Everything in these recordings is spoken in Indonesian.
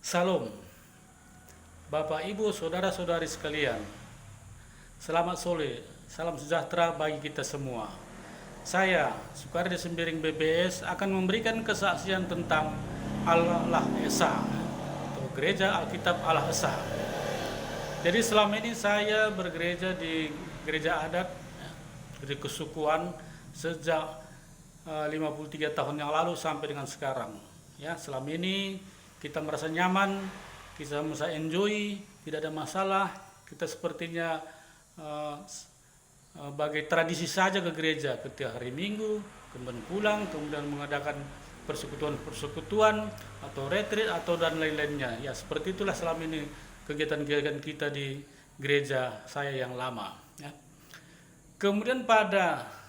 Salam, Bapak, Ibu, Saudara-saudari sekalian. Selamat sore, salam sejahtera bagi kita semua. Saya, Sukardi Sembiring BBS, akan memberikan kesaksian tentang Allah Esa atau Gereja Alkitab Allah Esa. Jadi selama ini saya bergereja di gereja adat, di kesukuan sejak 53 tahun yang lalu sampai dengan sekarang. Ya, selama ini kita merasa nyaman, kita merasa enjoy, tidak ada masalah. Kita sepertinya bagai tradisi saja ke gereja ketika hari Minggu, kemudian pulang, kemudian mengadakan persekutuan atau retreat atau dan lain-lainnya. Ya, seperti itulah selama ini kegiatan-kegiatan kita di gereja saya yang lama. Ya. Kemudian pada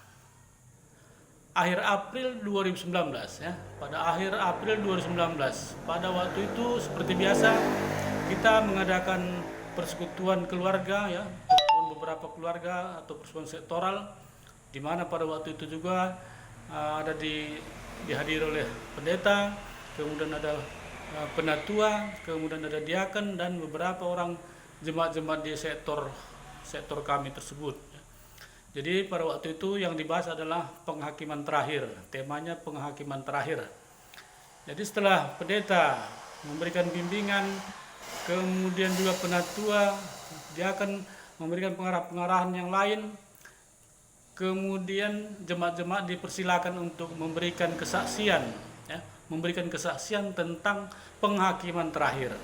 akhir April 2019, ya, pada akhir April 2019, pada waktu itu seperti biasa kita mengadakan persekutuan keluarga, ya, beberapa keluarga atau persekutuan sektoral, di mana pada waktu itu juga ada dihadiri oleh pendeta, kemudian ada penatua, kemudian ada diaken dan beberapa orang jemaat-jemaat di sektor kami tersebut. Jadi pada waktu itu yang dibahas adalah penghakiman terakhir, temanya penghakiman terakhir. Jadi setelah pendeta memberikan bimbingan, kemudian juga penatua, dia akan memberikan pengarahan yang lain, kemudian jemaat-jemaat dipersilakan untuk memberikan kesaksian, ya, memberikan kesaksian tentang penghakiman terakhir.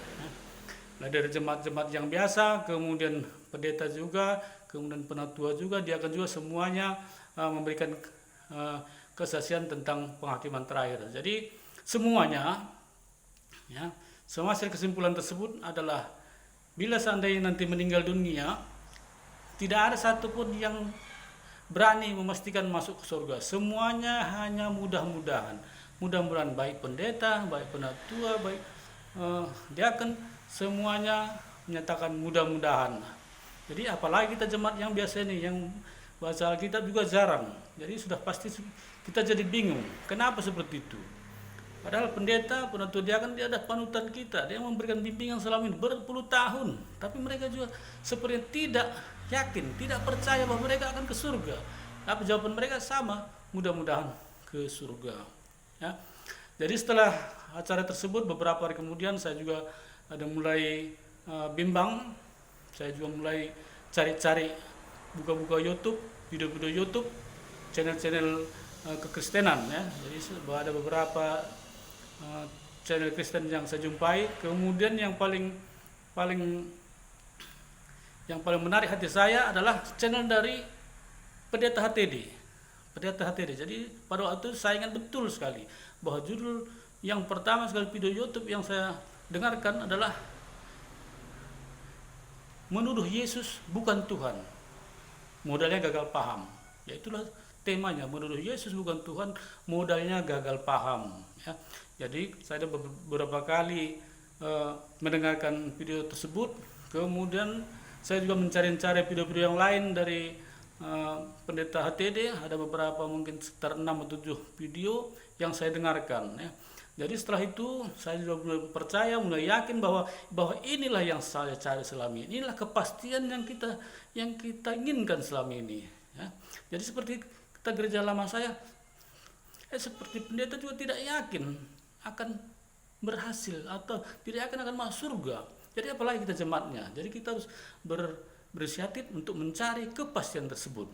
Nah, dari jemaat-jemaat yang biasa, kemudian pendeta juga, kemudian penatua juga, dia akan juga semuanya memberikan kesaksian tentang penghakiman terakhir. Jadi semuanya, ya, semua hasil kesimpulan tersebut adalah bila seandainya nanti meninggal dunia, tidak ada satupun yang berani memastikan masuk ke surga. Semuanya hanya mudah-mudahan. Mudah-mudahan baik pendeta, baik penatua, baik diaken, semuanya menyatakan mudah-mudahan. Jadi apalagi kita jemaat yang biasa ini, yang baca Alkitab juga jarang. Jadi sudah pasti kita jadi bingung, kenapa seperti itu? Padahal pendeta, penatua, diaken, dia ada panutan kita, dia memberikan bimbingan selama ini berpuluh tahun. Tapi mereka juga seperti tidak yakin, tidak percaya bahwa mereka akan ke surga. Tapi jawaban mereka sama, mudah-mudahan ke surga. Ya. Jadi setelah acara tersebut, beberapa hari kemudian saya juga ada mulai bimbang. Saya juga mulai cari-cari, buka-buka YouTube, video-video YouTube, channel-channel kekristenan, ya. Jadi ada beberapa channel Kristen yang saya jumpai. Kemudian yang paling menarik hati saya adalah channel dari Pendeta HTD. Pendeta HTD. Jadi pada waktu itu saya ingat betul sekali bahwa judul yang pertama sekali video YouTube yang saya dengarkan adalah menuduh Yesus bukan Tuhan. Modalnya gagal paham. Ya, itulah temanya, menuduh Yesus bukan Tuhan, modalnya gagal paham. Ya. Jadi saya ada beberapa kali mendengarkan video tersebut. Kemudian saya juga mencari-cari video-video yang lain dari Pendeta HTD. Ada beberapa, mungkin sekitar 6 atau 7 video yang saya dengarkan, ya. Jadi setelah itu saya juga mulai percaya, mulai yakin bahwa inilah yang saya cari selama ini. Inilah kepastian yang kita inginkan selama ini. Ya. Jadi seperti kita gereja lama saya, seperti pendeta juga tidak yakin akan berhasil atau tidak yakin akan masuk surga. Jadi apalagi kita jemaatnya. Jadi kita harus berinisiatif untuk mencari kepastian tersebut.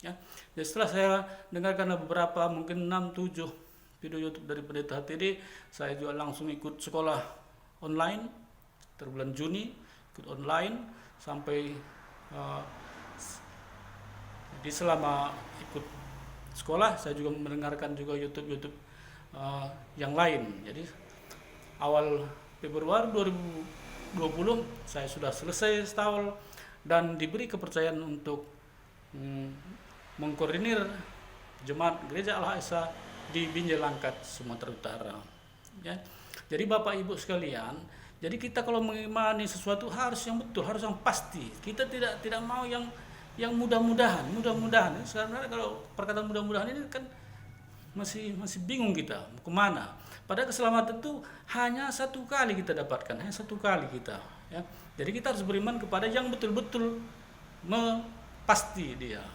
Ya. Jadi setelah saya dengarkan beberapa, mungkin 6-7 video YouTube dari Pendeta HTD, saya juga langsung ikut sekolah online bulan Juni, ikut online sampai jadi selama ikut sekolah saya juga mendengarkan juga YouTube yang lain. Jadi awal Februari 2020 saya sudah selesai setahun dan diberi kepercayaan untuk mengkoordinir jemaat Gereja Allah Esa di Binjai Langkat, Sumatera Utara. Ya. Jadi Bapak Ibu sekalian, jadi kita kalau mengimani sesuatu harus yang betul, harus yang pasti. Kita tidak mau yang mudah-mudahan. Sebenarnya kalau perkataan mudah-mudahan ini kan masih bingung kita mau kemana. Padahal keselamatan itu hanya satu kali kita dapatkan, hanya satu kali kita. Ya. Jadi kita harus beriman kepada yang betul-betul pasti dia.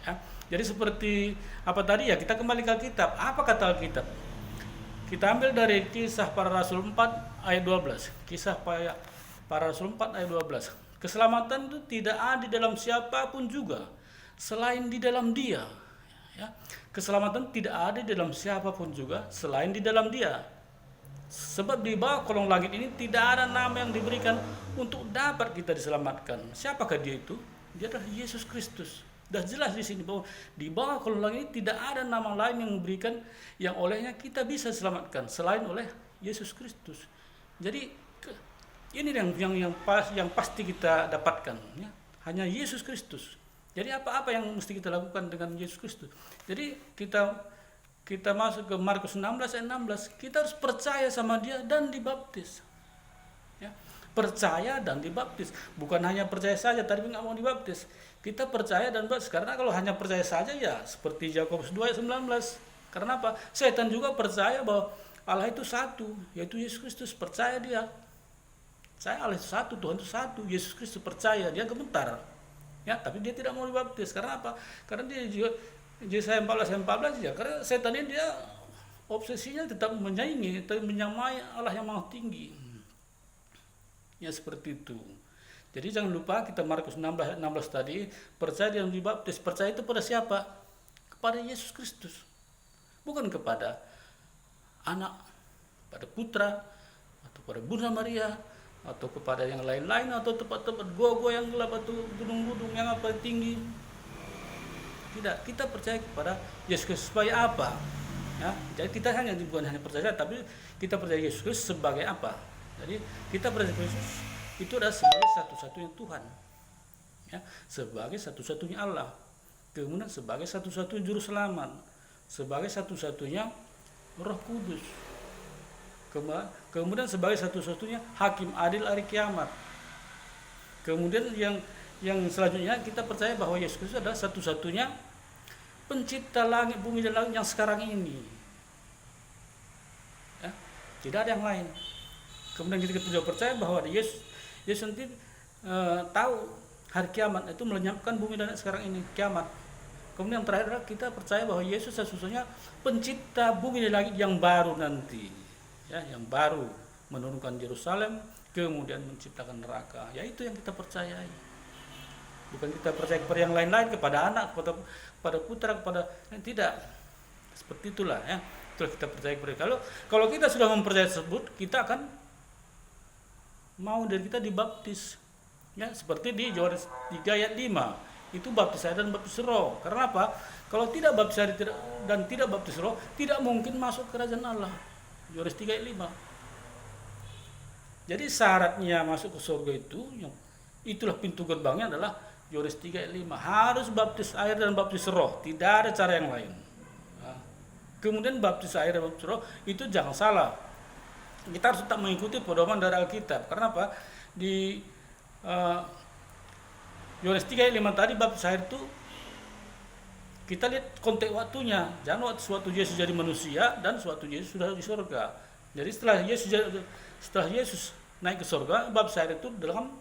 Ya. Jadi seperti apa tadi ya, kita kembali ke Alkitab. Apa kata Alkitab? Kita ambil dari Kisah Para Rasul 4 ayat 12. Kisah Para Rasul 4 ayat 12. Keselamatan itu tidak ada di dalam siapapun juga selain di dalam Dia. Ya. Keselamatan tidak ada di dalam siapapun juga selain di dalam Dia. Sebab di bawah kolong langit ini tidak ada nama yang diberikan untuk dapat kita diselamatkan. Siapakah Dia itu? Dia adalah Yesus Kristus. Sudah jelas di sini bahwa di bawah kolong langit ini tidak ada nama lain yang diberikan yang olehnya kita bisa diselamatkan selain oleh Yesus Kristus. Jadi ini yang pasti kita dapatkan, ya. Hanya Yesus Kristus. Jadi apa yang mesti kita lakukan dengan Yesus Kristus? Jadi kita masuk ke Markus 16 ayat 16, kita harus percaya sama Dia dan dibaptis. Ya. Percaya dan dibaptis. Bukan hanya percaya saja, tadi nggak mau dibaptis. Kita percaya dan dibaptis. Karena kalau hanya percaya saja ya seperti Yakobus 2 ayat 19. Karena apa? Setan juga percaya bahwa Allah itu satu, yaitu Yesus Kristus. Percaya dia. Saya Allah itu satu, Tuhan itu satu, Yesus Kristus, percaya, dia gemetar. Ya, tapi dia tidak mau dibaptis. Karena apa? Karena dia juga Yesaya 14 ya, karena setan ini dia obsesinya tetap menyaingi, tetap menyamai Allah yang Maha Tinggi. Ya seperti itu. Jadi jangan lupa kita Markus 16 tadi, percaya dan dibaptis. Percaya itu pada siapa? Kepada Yesus Kristus. Bukan kepada anak, pada putra, atau pada Bunda Maria, atau kepada yang lain-lain, atau tempat-tempat gua-gua yang gelap, atau gunung-gunung yang apa tinggi. Tidak, kita percaya kepada Yesus Kristus. Supaya apa? Ya, jadi kita bukan hanya percaya, tapi kita percaya Yesus Kristus sebagai apa? Jadi kita percaya Yesus itu adalah sebagai satu-satunya Tuhan, ya, sebagai satu-satunya Allah, kemudian sebagai satu-satunya juru selamat, sebagai satu-satunya Roh Kudus, kemudian sebagai satu-satunya Hakim adil hari kiamat. Kemudian yang selanjutnya kita percaya bahwa Yesus Kristus adalah satu-satunya pencipta langit, bumi dan laut yang sekarang ini. Ya, tidak ada yang lain. Kemudian kita juga percaya bahwa Yesus nanti tahu hari kiamat itu melenyapkan bumi dan laut sekarang ini, kiamat. Kemudian yang terakhir adalah kita percaya bahwa Yesus satu-satunya pencipta bumi dan langit yang baru nanti. Ya, yang baru menurunkan Yerusalem, kemudian menciptakan neraka. Ya itu yang kita percayai. Bukan kita percaya kepada yang lain-lain, kepada anak, kepada putra, kepada tidak. Seperti itulah ya. Itulah kita percaya kepada. Kalau kita sudah mempercayai tersebut, kita akan mau dari kita dibaptis. Ya, seperti di Yohanes 3 ayat 5. Itu baptis air dan baptis roh. Karena apa? Kalau tidak baptis air dan tidak baptis roh, tidak mungkin masuk kerajaan Allah. Yohanes 3 ayat 5. Jadi syaratnya masuk ke surga itulah pintu gerbangnya adalah Yohanes 3 ayat 5. Harus baptis air dan baptis roh, tidak ada cara yang lain. Nah, kemudian baptis air dan baptis roh itu jangan salah. Kita harus tetap mengikuti pedoman dari Alkitab. Karena apa? Di Yohanes 3 ayat 5 tadi baptis air itu kita lihat konteks waktunya. Jangan waktu Yesus jadi manusia dan waktu Yesus sudah di surga. Jadi setelah Yesus naik ke surga, baptis air itu dalam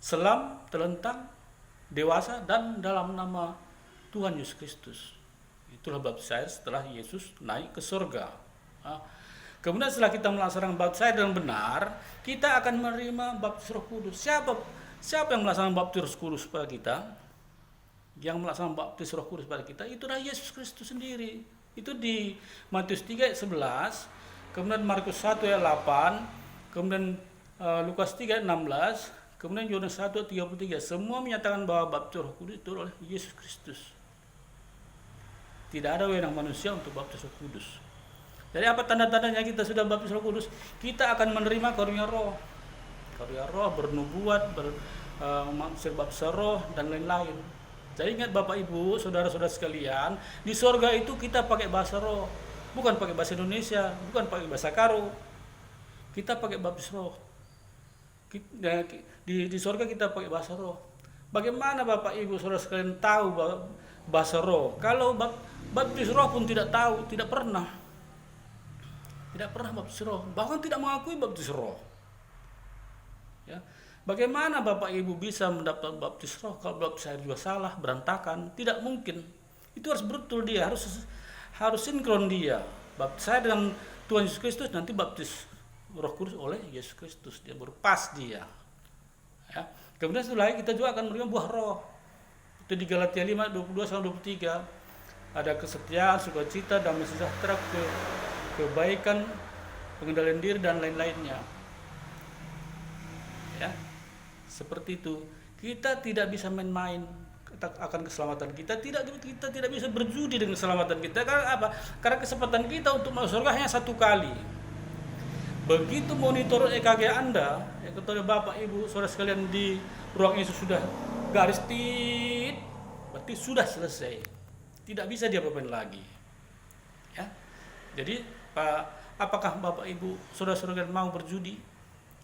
selam, telentang, dewasa dan dalam nama Tuhan Yesus Kristus. Itulah baptis air setelah Yesus naik ke surga. Nah, kemudian setelah kita melaksanakan baptis air dengan benar, kita akan menerima baptis Roh Kudus. Siapa yang melaksanakan baptis Roh Kudus pada kita? Yang melaksanakan baptis Roh Kudus pada kita itu adalah Yesus Kristus sendiri. Itu di Matius 3 ayat 11, kemudian Markus 1 ayat 8, kemudian Lukas 3 ayat 16, kemudian Yohanes 1 ayat 33. Semua menyatakan bahwa baptis Roh Kudus itu oleh Yesus Kristus. Tidak ada wewenang manusia untuk baptis Roh Kudus. Jadi apa tanda-tandanya kita sudah baptis Roh Kudus? Kita akan menerima karunia roh. Karunia roh, bernubuat, baptis roh dan lain-lain. Jadi ingat Bapak Ibu, saudara-saudara sekalian, di surga itu kita pakai bahasa roh, bukan pakai bahasa Indonesia, bukan pakai bahasa Karo. Kita pakai baptis roh. Di surga kita pakai bahasa roh. Bagaimana Bapak Ibu saudara sekalian tahu bahasa roh? Kalau Baptis roh pun tidak tahu, tidak pernah baptis roh, bahkan tidak mengakui baptis roh. Ya. Bagaimana Bapak Ibu bisa mendapat baptis roh kalau baptis air juga salah, berantakan? Tidak mungkin. Itu harus betul dia, harus sinkron dia. Baptis saya dengan Tuhan Yesus Kristus, nanti baptis Roh Kudus oleh Yesus Kristus, dia berpas dia. Ya. Kemudian setelah itu kita juga akan menerima buah roh. Itu di Galatia 5, 22-23. Ada kesetiaan, sukacita, damai sejahtera, kebaikan, pengendalian diri, dan lain-lainnya. Ya, seperti itu. Kita tidak bisa main-main akan keselamatan kita. Kita tidak bisa berjudi dengan keselamatan kita. Karena apa? Karena kesempatan kita untuk masuk surga hanya satu kali. Begitu monitor EKG Anda, ya kepada Bapak Ibu saudara sekalian di ruang itu sudah garis tit, berarti sudah selesai. Tidak bisa diapa-apain lagi. Ya. Jadi apakah Bapak Ibu saudara-saudara mau berjudi?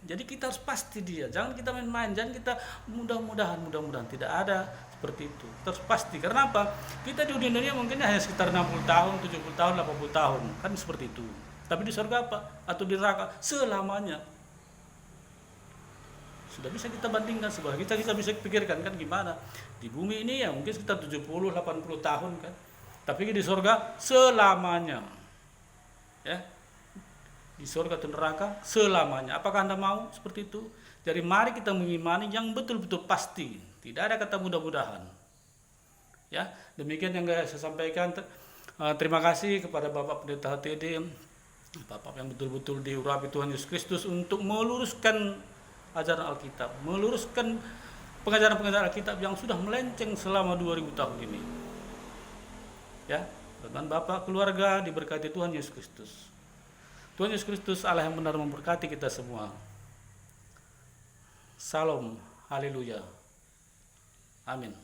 Jadi kita harus pasti dia, jangan kita main-main, jangan kita mudah-mudahan tidak ada seperti itu. Kita harus pasti. Karena apa? Kita di dunia mungkin hanya sekitar 60 tahun, 70 tahun, 80 tahun, kan seperti itu. Tapi di surga apa? Atau di neraka selamanya. Sudah bisa kita bandingkan sebenarnya. Kita bisa pikirkan kan gimana. Di bumi ini ya mungkin sekitar 70, 80 tahun kan. Tapi di surga selamanya. Ya. Di surga atau neraka selamanya. Apakah Anda mau seperti itu? Jadi mari kita mengimani yang betul-betul pasti. Tidak ada kata mudah-mudahan. Ya, demikian yang saya sampaikan. Terima kasih kepada Bapak Pendeta HTD, Bapak yang betul-betul diurapi Tuhan Yesus Kristus untuk meluruskan ajaran Alkitab, meluruskan pengajaran-pengajaran Alkitab yang sudah melenceng selama 2000 tahun ini. Ya, dan Bapak keluarga diberkati Tuhan Yesus Kristus. Tuhan Yesus Kristus Allah yang benar memberkati kita semua. Salam, haleluya. Amin.